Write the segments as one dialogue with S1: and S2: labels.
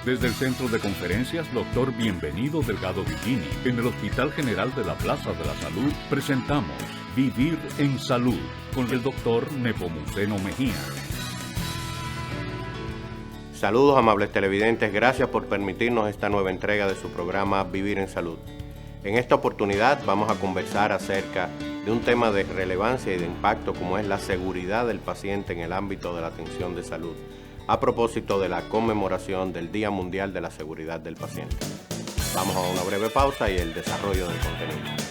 S1: Desde el Centro de Conferencias Dr. Bienvenido Delgado Villini, en el Hospital General de la Plaza de la Salud, presentamos Vivir en Salud con el Dr. Nepomuceno Mejía.
S2: Saludos, amables televidentes, gracias por permitirnos esta nueva entrega de su programa Vivir en Salud. En esta oportunidad vamos a conversar acerca de un tema de relevancia y de impacto como es la seguridad del paciente en el ámbito de la atención de salud, a propósito de la conmemoración del Día Mundial de la Seguridad del Paciente. Vamos a una breve pausa y el desarrollo del contenido.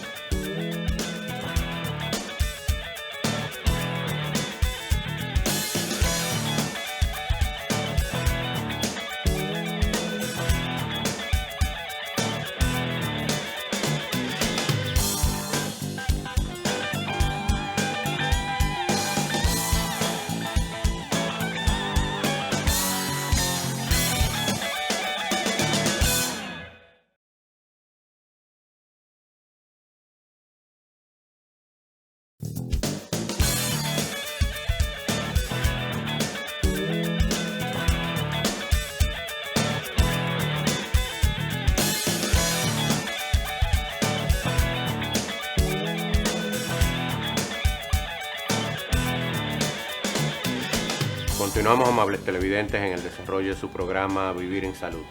S2: Continuamos, amables televidentes, en el desarrollo de su programa Vivir en Salud.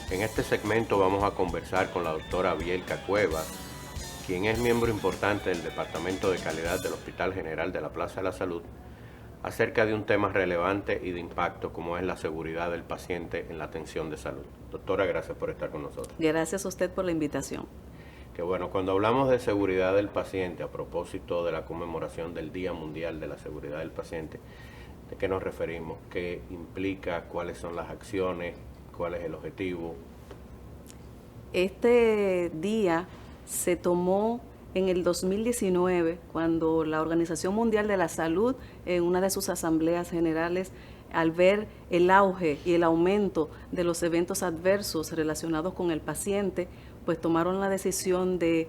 S2: En este segmento vamos a conversar con la doctora Bielka Cuevas, quien es miembro importante del Departamento de Calidad del Hospital General de la Plaza de la Salud, acerca de un tema relevante y de impacto como es la seguridad del paciente en la atención de salud. Doctora, gracias por estar con nosotros.
S3: Gracias a usted por la invitación.
S2: Que bueno, cuando hablamos de seguridad del paciente, a propósito de la conmemoración del Día Mundial de la Seguridad del Paciente, ¿de qué nos referimos? ¿Qué implica? ¿Cuáles son las acciones? ¿Cuál es el objetivo?
S3: Este día se tomó en el 2019, cuando la Organización Mundial de la Salud, en una de sus asambleas generales, al ver el auge y el aumento de los eventos adversos relacionados con el paciente, pues tomaron la decisión de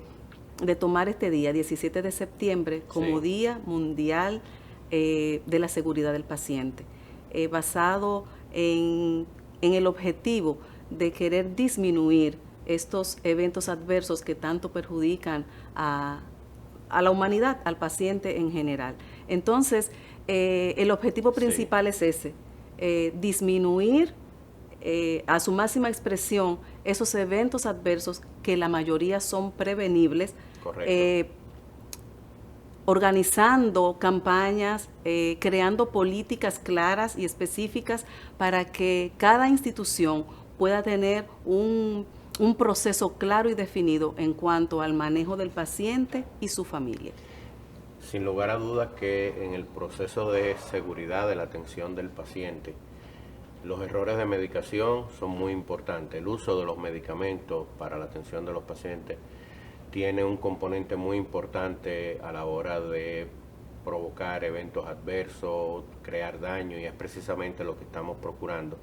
S3: tomar este día, 17 de septiembre, como Día Mundial de la Seguridad del Paciente, basado en el objetivo de querer disminuir estos eventos adversos que tanto perjudican a la humanidad, al paciente en general. Entonces, el objetivo principal es ese, disminuir a su máxima expresión esos eventos adversos que la mayoría son prevenibles.
S2: Correcto.
S3: Organizando campañas, creando políticas claras y específicas para que cada institución pueda tener un proceso claro y definido en cuanto al manejo del paciente y su familia.
S2: Sin lugar a dudas que en el proceso de seguridad de la atención del paciente, los errores de medicación son muy importantes. El uso de los medicamentos para la atención de los pacientes tiene un componente muy importante a la hora de provocar eventos adversos, crear daño, y es precisamente lo que estamos procurando,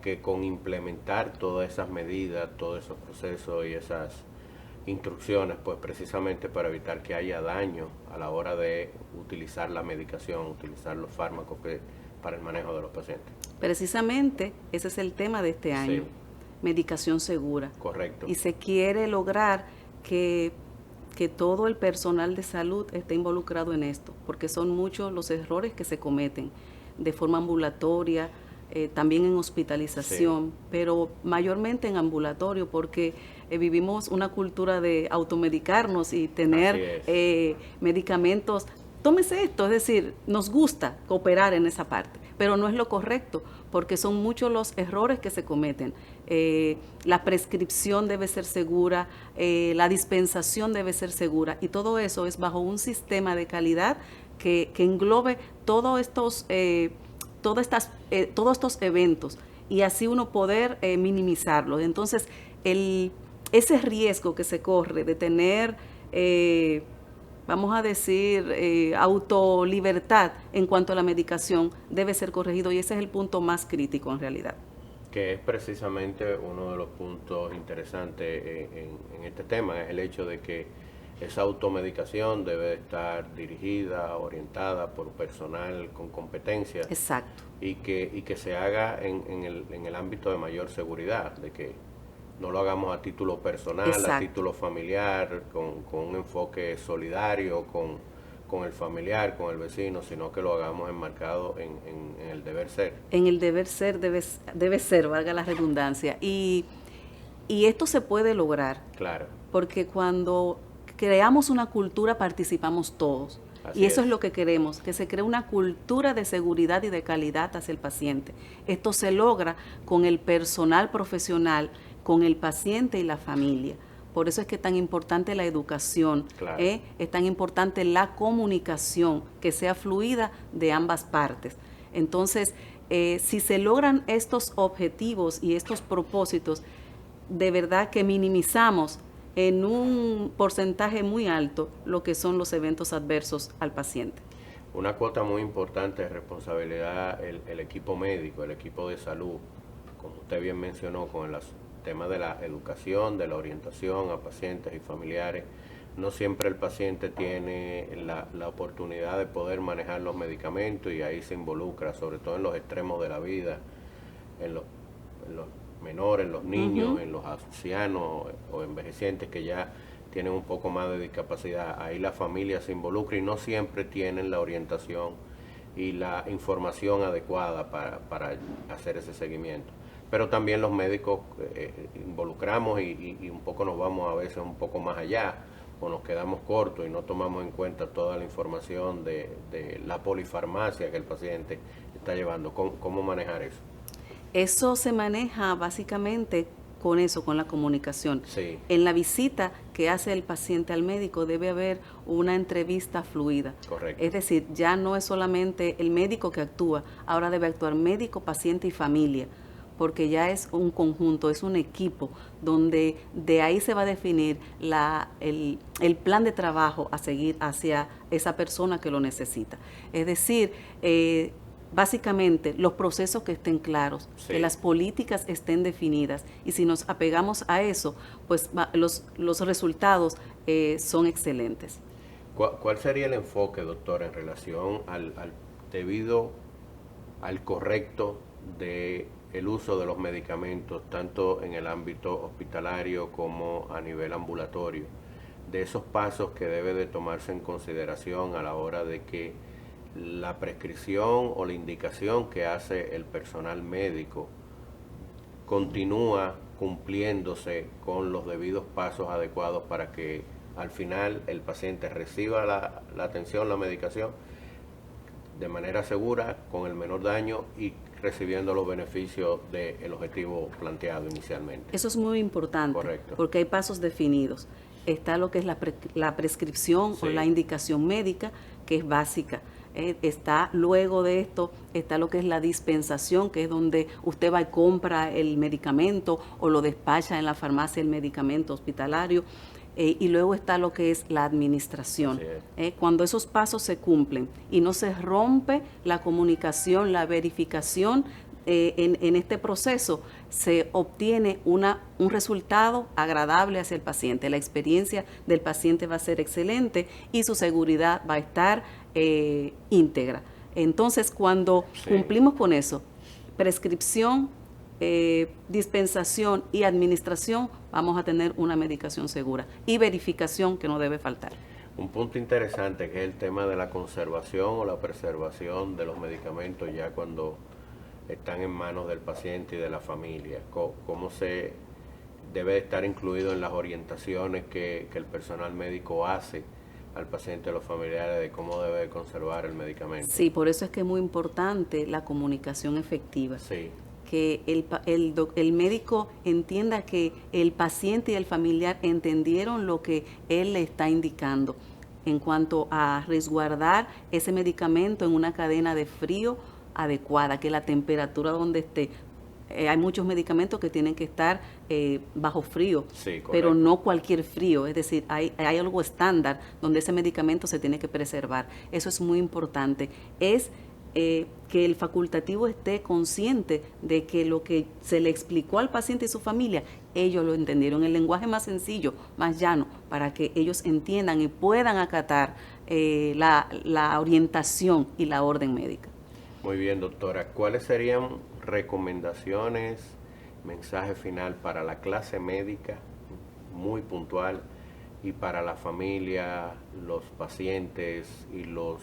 S2: que con implementar todas esas medidas, todos esos procesos y esas instrucciones, pues precisamente para evitar que haya daño a la hora de utilizar la medicación, utilizar los fármacos para el manejo de los pacientes.
S3: Precisamente ese es el tema de este año, medicación segura.
S2: Correcto.
S3: Y se quiere lograr que todo el personal de salud esté involucrado en esto, porque son muchos los errores que se cometen de forma ambulatoria, también en hospitalización, pero mayormente en ambulatorio, porque vivimos una cultura de automedicarnos y tener medicamentos. Tómese esto, es decir, nos gusta cooperar en esa parte, pero no es lo correcto, porque son muchos los errores que se cometen. La prescripción debe ser segura, la dispensación debe ser segura, y todo eso es bajo un sistema de calidad que englobe todos estos eventos, y así uno poder minimizarlos. Entonces, ese riesgo que se corre de tener vamos a decir, autolibertad en cuanto a la medicación debe ser corregido, y ese es el punto más crítico en realidad.
S2: Que es precisamente uno de los puntos interesantes en este tema, es el hecho de que Esa automedicación debe estar dirigida, orientada por personal con competencia.
S3: Exacto.
S2: Y que se haga en el ámbito de mayor seguridad, de que no lo hagamos a título personal,
S3: Exacto.
S2: a título familiar, con un enfoque solidario con el familiar, con el vecino, sino que lo hagamos enmarcado en el deber ser.
S3: En el deber ser debe ser, valga la redundancia. Y esto se puede lograr.
S2: Claro.
S3: Porque cuando creamos una cultura participamos todos.
S2: Así
S3: y eso
S2: es
S3: lo que queremos, que se cree una cultura de seguridad y de calidad hacia el paciente. Esto se logra con el personal profesional, con el paciente y la familia. Por eso es que es tan importante la educación,
S2: claro.
S3: Es tan importante la comunicación, que sea fluida de ambas partes. Entonces, si se logran estos objetivos y estos propósitos, de verdad que minimizamos en un porcentaje muy alto lo que son los eventos adversos al paciente.
S2: Una cuota muy importante de responsabilidad el equipo médico, el equipo de salud, como usted bien mencionó, con el tema de la educación, de la orientación a pacientes y familiares. No siempre el paciente tiene la oportunidad de poder manejar los medicamentos y ahí se involucra, sobre todo en los extremos de la vida, en los menores, en los niños, en los ancianos o envejecientes que ya tienen un poco más de discapacidad. Ahí la familia se involucra y no siempre tienen la orientación y la información adecuada para hacer ese seguimiento. Pero también los médicos involucramos y un poco nos vamos a veces un poco más allá o nos quedamos cortos y no tomamos en cuenta toda la información de la polifarmacia que el paciente está llevando. ¿Cómo manejar eso?
S3: Eso se maneja básicamente con eso, con la comunicación.
S2: Sí.
S3: En la visita que hace el paciente al médico debe haber una entrevista fluida.
S2: Correcto.
S3: Es decir, ya no es solamente el médico que actúa, ahora debe actuar médico, paciente y familia, porque ya es un conjunto, es un equipo, donde de ahí se va a definir el plan de trabajo a seguir hacia esa persona que lo necesita. Es decir, básicamente los procesos que estén claros,
S2: sí,
S3: que las políticas estén definidas, y si nos apegamos a eso, pues los resultados son excelentes.
S2: ¿Cuál sería el enfoque, doctora, en relación al correcto de el uso de los medicamentos, tanto en el ámbito hospitalario como a nivel ambulatorio, de esos pasos que debe de tomarse en consideración a la hora de que la prescripción o la indicación que hace el personal médico continúa cumpliéndose con los debidos pasos adecuados para que al final el paciente reciba la atención, la medicación de manera segura, con el menor daño y recibiendo los beneficios del objetivo planteado inicialmente?
S3: Eso es muy importante.
S2: Correcto.
S3: Porque hay pasos definidos. Está lo que es la prescripción, sí, o la indicación médica, que es básica. Está luego de esto, está lo que es la dispensación, que es donde usted va y compra el medicamento o lo despacha en la farmacia el medicamento hospitalario. Y luego está lo que es la administración. Cuando esos pasos se cumplen y no se rompe la comunicación, la verificación, en este proceso se obtiene un resultado agradable hacia el paciente. La experiencia del paciente va a ser excelente y su seguridad va a estar íntegra. Entonces, cuando cumplimos con eso, prescripción, dispensación y administración, vamos a tener una medicación segura y verificación que no debe faltar.
S2: Un punto interesante que es el tema de la conservación o la preservación de los medicamentos ya cuando están en manos del paciente y de la familia. ¿Cómo se debe estar incluido en las orientaciones que el personal médico hace al paciente y a los familiares de cómo debe conservar el medicamento?
S3: Sí, por eso es que es muy importante la comunicación efectiva.
S2: Sí.
S3: Que el médico entienda que el paciente y el familiar entendieron lo que él le está indicando en cuanto a resguardar ese medicamento en una cadena de frío adecuada, que la temperatura donde esté. Hay muchos medicamentos que tienen que estar bajo frío, sí, pero no cualquier frío, es decir, hay algo estándar donde ese medicamento se tiene que preservar. Eso es muy importante. Es que el facultativo esté consciente de que lo que se le explicó al paciente y su familia, ellos lo entendieron en el lenguaje más sencillo, más llano, para que ellos entiendan y puedan acatar la orientación y la orden médica.
S2: Muy bien, doctora. ¿Cuáles serían recomendaciones, mensaje final para la clase médica, muy puntual, y para la familia, los pacientes y los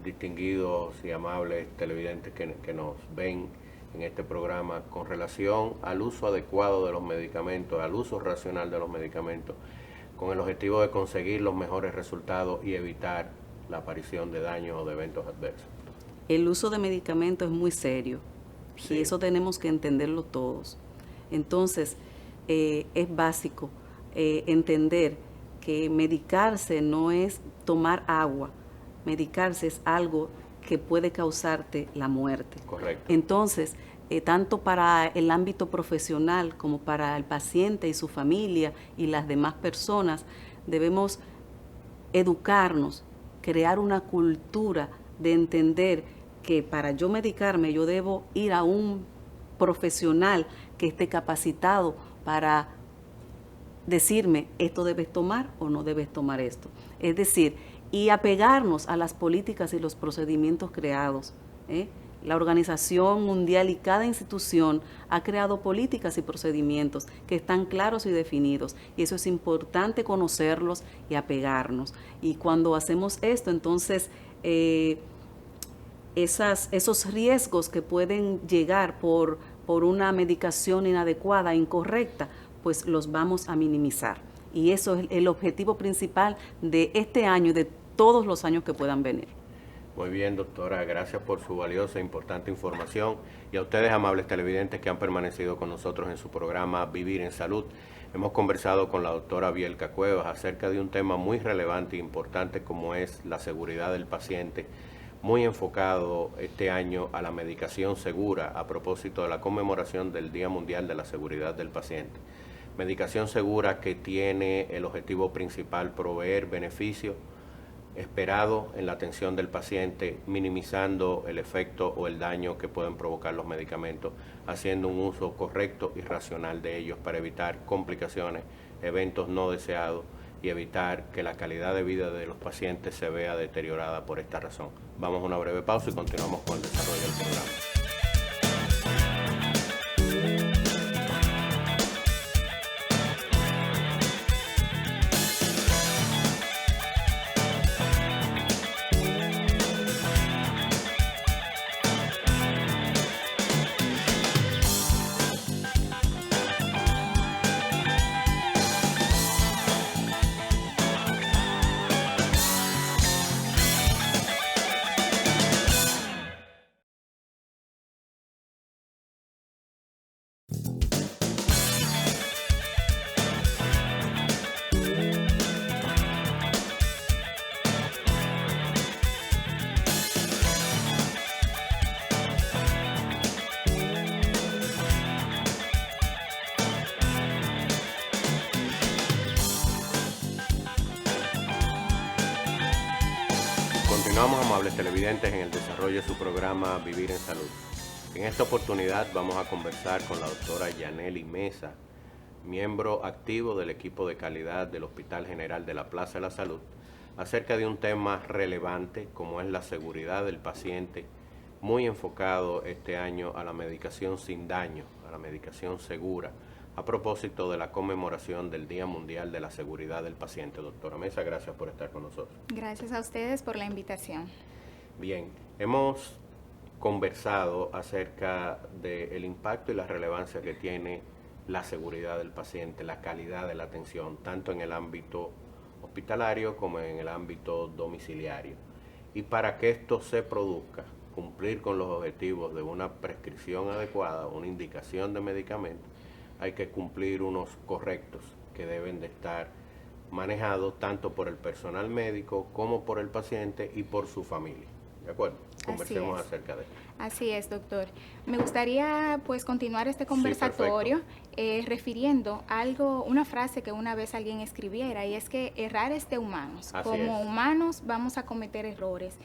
S2: distinguidos y amables televidentes que nos ven en este programa con relación al uso adecuado de los medicamentos, al uso racional de los medicamentos, con el objetivo de conseguir los mejores resultados y evitar la aparición de daños o de eventos adversos?
S3: El uso de medicamentos es muy serio,
S2: Sí.
S3: y eso tenemos que entenderlo todos. Entonces, es básico entender que medicarse no es tomar agua, medicarse es algo que puede causarte la muerte.
S2: Correcto.
S3: Entonces, tanto para el ámbito profesional como para el paciente y su familia y las demás personas, debemos educarnos, crear una cultura de entender que para yo medicarme yo debo ir a un profesional que esté capacitado para decirme esto debes tomar o no debes tomar esto. Es decir, y apegarnos a las políticas y los procedimientos creados. La Organización Mundial y cada institución ha creado políticas y procedimientos que están claros y definidos, y eso es importante conocerlos y apegarnos. Y cuando hacemos esto, entonces esos riesgos que pueden llegar por una medicación inadecuada, incorrecta, pues los vamos a minimizar. Y eso es el objetivo principal de este año y de todos los años que puedan venir.
S2: Muy bien, doctora, gracias por su valiosa e importante información, y a ustedes, amables televidentes, que han permanecido con nosotros en su programa Vivir en Salud. Hemos conversado con la doctora Bielka Cuevas acerca de un tema muy relevante e importante como es la seguridad del paciente, muy enfocado este año a la medicación segura a propósito de la conmemoración del Día Mundial de la Seguridad del Paciente. Medicación segura que tiene el objetivo principal proveer beneficio esperado en la atención del paciente, minimizando el efecto o el daño que pueden provocar los medicamentos, haciendo un uso correcto y racional de ellos para evitar complicaciones, eventos no deseados y evitar que la calidad de vida de los pacientes se vea deteriorada por esta razón. Vamos a una breve pausa y continuamos con el desarrollo del programa. Continuamos, amables televidentes, en el desarrollo de su programa Vivir en Salud. En esta oportunidad vamos a conversar con la doctora Yanely Mesa, miembro activo del equipo de calidad del Hospital General de la Plaza de la Salud, acerca de un tema relevante como es la seguridad del paciente, muy enfocado este año a la medicación sin daño, a la medicación segura, a propósito de la conmemoración del Día Mundial de la Seguridad del Paciente. Doctora Mesa, gracias por estar con nosotros.
S4: Gracias a ustedes por la invitación.
S2: Bien, hemos conversado acerca del impacto y la relevancia que tiene la seguridad del paciente, la calidad de la atención, tanto en el ámbito hospitalario como en el ámbito domiciliario. Y para que esto se produzca, cumplir con los objetivos de una prescripción adecuada, una indicación de medicamentos, hay que cumplir unos correctos que deben de estar manejados tanto por el personal médico como por el paciente y por su familia. ¿De acuerdo? Conversemos acerca de esto.
S4: Así es, doctor. Me gustaría pues continuar este conversatorio refiriendo algo, una frase que una vez alguien escribiera, y es que errar es de humanos.
S2: Así
S4: Como
S2: es.
S4: humanos vamos a cometer errores.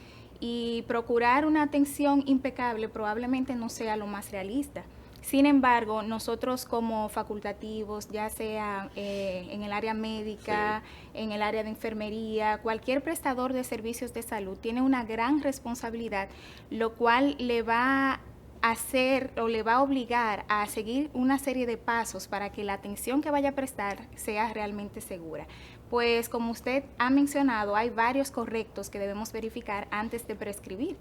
S4: y procurar una atención impecable probablemente no sea lo más realista. Sin embargo, nosotros como facultativos, ya sea en el área médica, en el área de enfermería, cualquier prestador de servicios de salud tiene una gran responsabilidad, lo cual le va a hacer o le va a obligar a seguir una serie de pasos para que la atención que vaya a prestar sea realmente segura. Pues como usted ha mencionado, hay varios correctos que debemos verificar antes de prescribir,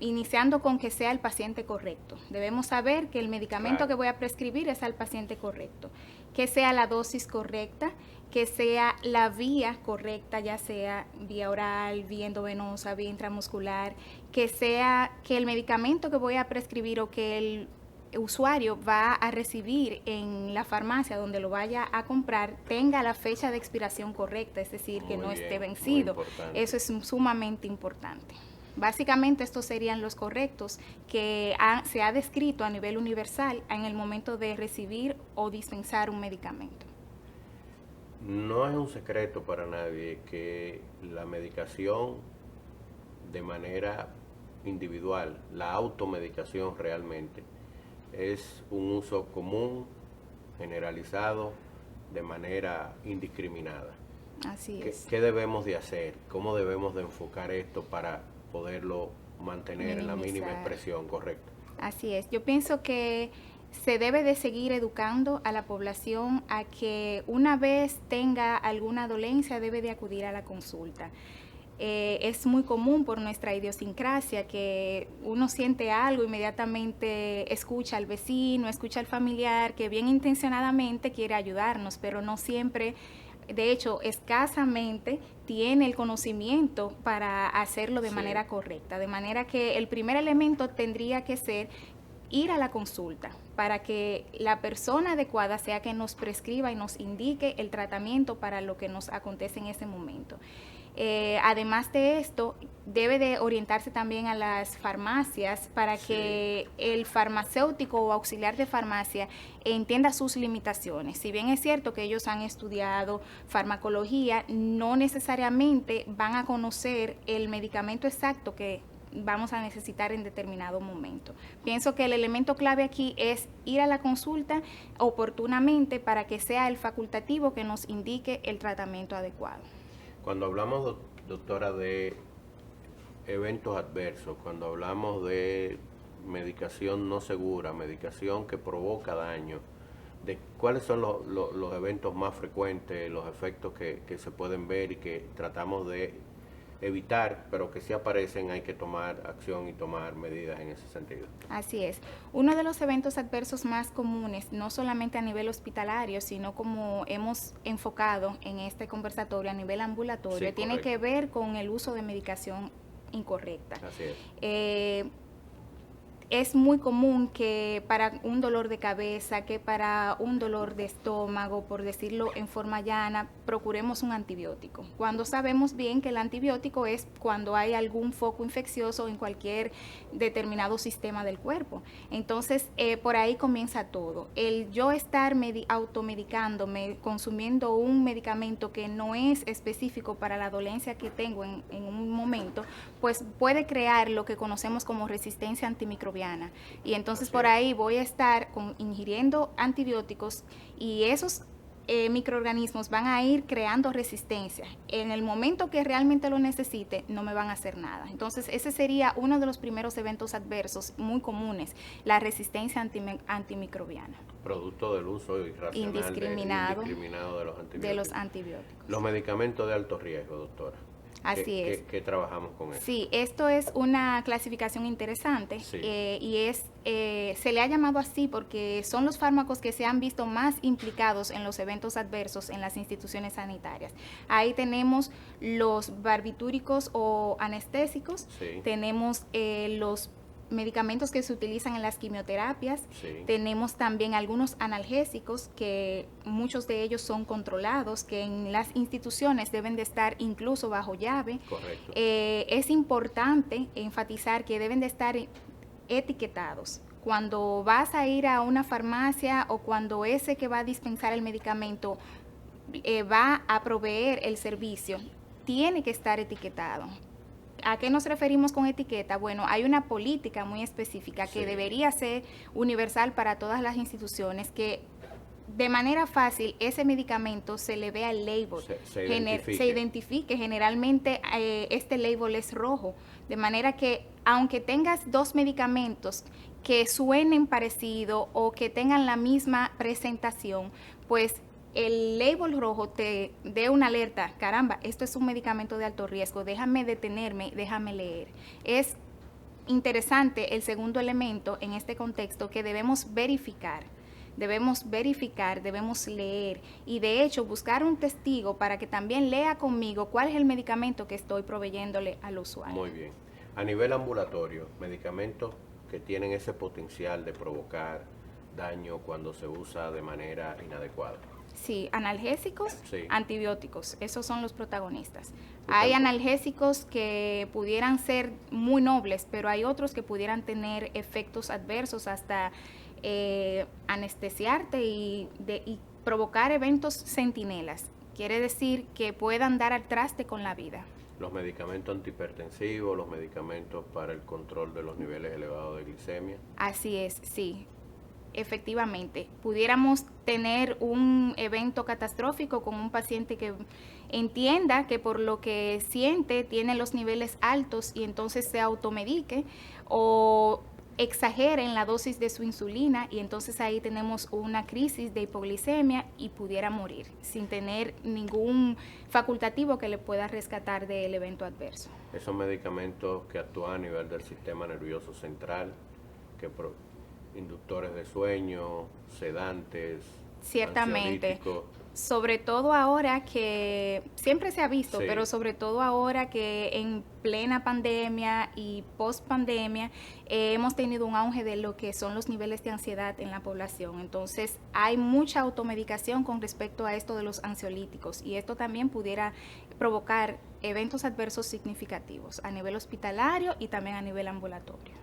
S4: iniciando con que sea el paciente correcto. Debemos saber que el medicamento que voy a prescribir es al paciente correcto, que sea la dosis correcta, que sea la vía correcta, ya sea vía oral, vía endovenosa, vía intramuscular, que sea que el medicamento que voy a prescribir o que el usuario va a recibir en la farmacia donde lo vaya a comprar tenga la fecha de expiración correcta, es decir, que no esté vencido. Eso es sumamente importante. Básicamente estos serían los correctos que se ha descrito a nivel universal en el momento de recibir o dispensar un medicamento.
S2: No es un secreto para nadie que la medicación de manera individual, la automedicación realmente, es un uso común, generalizado, de manera indiscriminada.
S4: Así es.
S2: ¿Qué debemos de hacer? ¿Cómo debemos de enfocar esto para poderlo mantener en la mínima expresión correcta?
S4: Así es. Yo pienso que se debe de seguir educando a la población a que una vez tenga alguna dolencia debe de acudir a la consulta. Es muy común por nuestra idiosincrasia que uno siente algo, inmediatamente escucha al vecino, escucha al familiar que bien intencionadamente quiere ayudarnos, pero no siempre, de hecho, escasamente tiene el conocimiento para hacerlo de manera correcta. De manera que el primer elemento tendría que ser ir a la consulta para que la persona adecuada sea que nos prescriba y nos indique el tratamiento para lo que nos acontece en ese momento. Además de esto, debe de orientarse también a las farmacias para que el farmacéutico o auxiliar de farmacia entienda sus limitaciones. Si bien es cierto que ellos han estudiado farmacología, no necesariamente van a conocer el medicamento exacto que vamos a necesitar en determinado momento. Pienso que el elemento clave aquí es ir a la consulta oportunamente para que sea el facultativo que nos indique el tratamiento adecuado.
S2: Cuando hablamos, doctora, de eventos adversos, cuando hablamos de medicación no segura, medicación que provoca daño, de cuáles son los eventos más frecuentes, los efectos que se pueden ver y que tratamos de evitar, pero que si aparecen hay que tomar acción y tomar medidas en ese sentido.
S4: Así es. Uno de los eventos adversos más comunes, no solamente a nivel hospitalario, sino como hemos enfocado en este conversatorio a nivel ambulatorio, tiene que ver con el uso de medicación incorrecta.
S2: Así es.
S4: Es muy común que para un dolor de cabeza, que para un dolor de estómago, por decirlo en forma llana, procuremos un antibiótico. Cuando sabemos bien que el antibiótico es cuando hay algún foco infeccioso en cualquier determinado sistema del cuerpo. Entonces, por ahí comienza todo. El yo estar automedicándome, consumiendo un medicamento que no es específico para la dolencia que tengo en un momento, pues puede crear lo que conocemos como resistencia antimicrobiana. Y entonces por ahí voy a estar ingiriendo antibióticos y esos microorganismos van a ir creando resistencia. En el momento que realmente lo necesite, no me van a hacer nada. Entonces ese sería uno de los primeros eventos adversos muy comunes, la resistencia antimicrobiana.
S2: Producto del uso irracional
S4: indiscriminado
S2: de los antibióticos. Los medicamentos de alto riesgo, doctora.
S4: Así es.
S2: ¿Qué trabajamos con eso?
S4: Sí, esto es una clasificación interesante y se le ha llamado así porque son los fármacos que se han visto más implicados en los eventos adversos en las instituciones sanitarias. Ahí tenemos los barbitúricos o anestésicos, tenemos los medicamentos que se utilizan en las quimioterapias, tenemos también algunos analgésicos que muchos de ellos son controlados, que en las instituciones deben de estar incluso bajo llave.
S2: Correcto.
S4: Es importante enfatizar que deben de estar etiquetados. Cuando vas a ir a una farmacia o cuando ese que va a dispensar el medicamento va a proveer el servicio, tiene que estar etiquetado. ¿A qué nos referimos con etiqueta? Bueno, hay una política muy específica que debería ser universal para todas las instituciones, que de manera fácil ese medicamento se le vea el label, se identifique. Generalmente este label es rojo, de manera que aunque tengas dos medicamentos que suenen parecido o que tengan la misma presentación, pues el label rojo te dé una alerta: caramba, esto es un medicamento de alto riesgo, déjame detenerme, déjame leer. Es interesante el segundo elemento en este contexto, que debemos verificar, debemos leer y de hecho buscar un testigo para que también lea conmigo cuál es el medicamento que estoy proveyéndole al usuario.
S2: Muy bien. A nivel ambulatorio, medicamentos que tienen ese potencial de provocar daño cuando se usa de manera inadecuada.
S4: Sí, analgésicos,
S2: sí.
S4: Antibióticos, esos son los protagonistas. Hay analgésicos que pudieran ser muy nobles, pero hay otros que pudieran tener efectos adversos, hasta anestesiarte y provocar eventos centinelas. Quiere decir que puedan dar al traste con la vida.
S2: Los medicamentos antihipertensivos, los medicamentos para el control de los niveles elevados de glicemia.
S4: Así es, sí. Efectivamente, pudiéramos tener un evento catastrófico con un paciente que entienda que por lo que siente tiene los niveles altos y entonces se automedique, o exageren la dosis de su insulina y entonces ahí tenemos una crisis de hipoglicemia y pudiera morir sin tener ningún facultativo que le pueda rescatar del evento adverso.
S2: Esos medicamentos que actúan a nivel del sistema nervioso central, inductores de sueño, sedantes,
S4: ciertamente, sobre todo ahora que siempre se ha visto, pero sobre todo ahora que en plena pandemia y post pandemia hemos tenido un auge de lo que son los niveles de ansiedad en la población. Entonces hay mucha automedicación con respecto a esto de los ansiolíticos, y esto también pudiera provocar eventos adversos significativos a nivel hospitalario y también a nivel ambulatorio.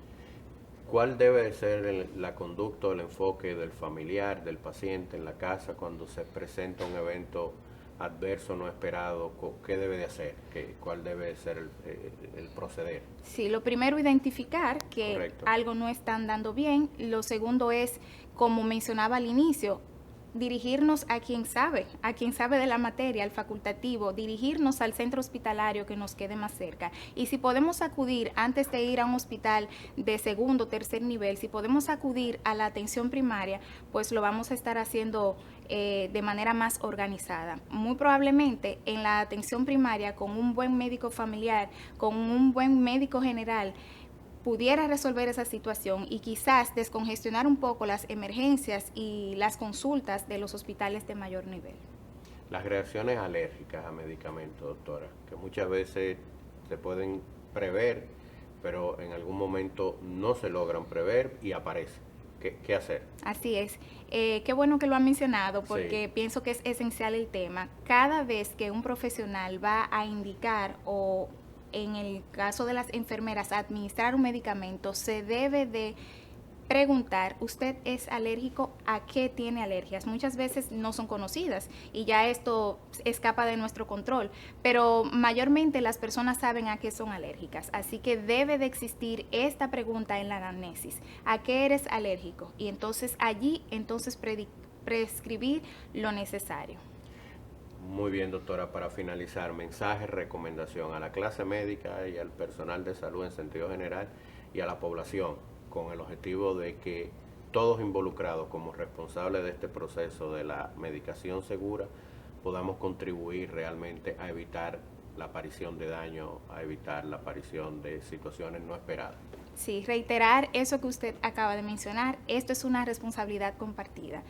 S2: ¿Cuál debe ser la conducta o el enfoque del familiar, del paciente en la casa cuando se presenta un evento adverso no esperado? ¿Qué debe de hacer? ¿Cuál debe ser el proceder?
S4: Sí, lo primero, identificar que
S2: Correcto.
S4: Algo no está andando bien. Lo segundo es, como mencionaba al inicio, dirigirnos a quien sabe de la materia, al facultativo, dirigirnos al centro hospitalario que nos quede más cerca. Y si podemos acudir antes de ir a un hospital de segundo o tercer nivel, si podemos acudir a la atención primaria, pues lo vamos a estar haciendo de manera más organizada. Muy probablemente en la atención primaria, con un buen médico familiar, con un buen médico general, pudiera resolver esa situación y quizás descongestionar un poco las emergencias y las consultas de los hospitales de mayor nivel.
S2: Las reacciones alérgicas a medicamentos, doctora, que muchas veces se pueden prever, pero en algún momento no se logran prever y aparecen. ¿Qué hacer?
S4: Así es. Qué bueno que lo han mencionado, porque pienso que es esencial el tema. Cada vez que un profesional va a indicar, o en el caso de las enfermeras, administrar un medicamento, se debe de preguntar: ¿usted es alérgico? ¿A qué tiene alergias? Muchas veces no son conocidas y ya esto escapa de nuestro control, pero mayormente las personas saben a qué son alérgicas, así que debe de existir esta pregunta en la anamnesis: ¿a qué eres alérgico? Y entonces allí prescribir lo necesario.
S2: Muy bien, doctora. Para finalizar, mensaje, recomendación a la clase médica y al personal de salud en sentido general y a la población, con el objetivo de que todos involucrados como responsables de este proceso de la medicación segura podamos contribuir realmente a evitar la aparición de daño, a evitar la aparición de situaciones no esperadas.
S4: Sí, reiterar eso que usted acaba de mencionar: esto es una responsabilidad compartida.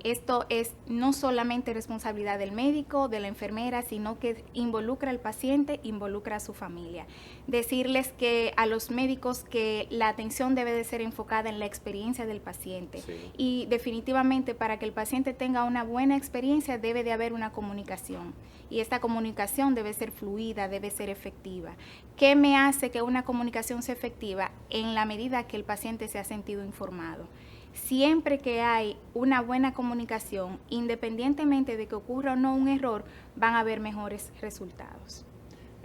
S4: Esto es no solamente responsabilidad del médico, de la enfermera, sino que involucra al paciente, involucra a su familia. Decirles que a los médicos que la atención debe de ser enfocada en la experiencia del paciente.
S2: Sí.
S4: Y definitivamente, para que el paciente tenga una buena experiencia, debe de haber una comunicación. Y esta comunicación debe ser fluida, debe ser efectiva. ¿Qué me hace que una comunicación sea efectiva? En la medida que el paciente se ha sentido informado. Siempre que hay una buena comunicación, independientemente de que ocurra o no un error, van a haber mejores resultados.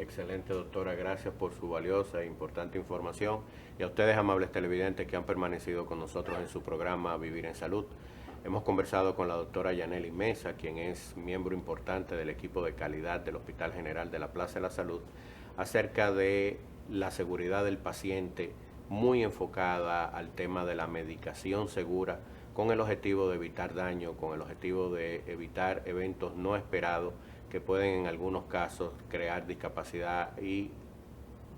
S2: Excelente, doctora. Gracias por su valiosa e importante información. Y a ustedes, amables televidentes, que han permanecido con nosotros en su programa Vivir en Salud. Hemos conversado con la doctora Yanely Mesa, quien es miembro importante del equipo de calidad del Hospital General de la Plaza de la Salud, acerca de la seguridad del paciente, muy enfocada al tema de la medicación segura, con el objetivo de evitar daño, con el objetivo de evitar eventos no esperados que pueden en algunos casos crear discapacidad y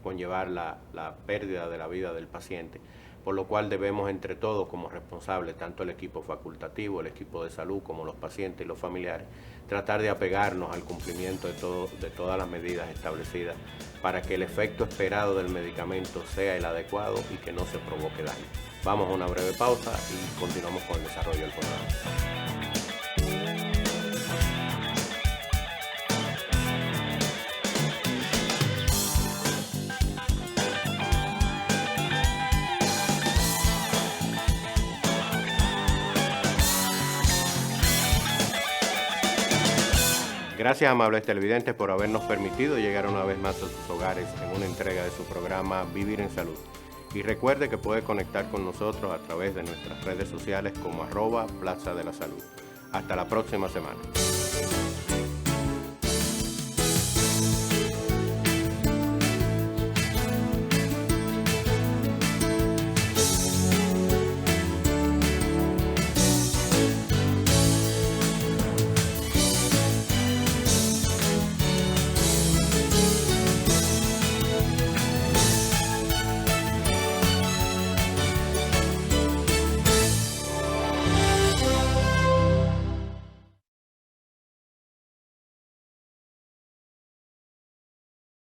S2: conllevar la pérdida de la vida del paciente, por lo cual debemos entre todos como responsables, tanto el equipo facultativo, el equipo de salud, como los pacientes y los familiares, tratar de apegarnos al cumplimiento de todas las medidas establecidas para que el efecto esperado del medicamento sea el adecuado y que no se provoque daño. Vamos a una breve pausa y continuamos con el desarrollo del programa. Gracias, amables televidentes, por habernos permitido llegar una vez más a sus hogares en una entrega de su programa Vivir en Salud. Y recuerde que puede conectar con nosotros a través de nuestras redes sociales como @Plaza de la Salud. Hasta la próxima semana.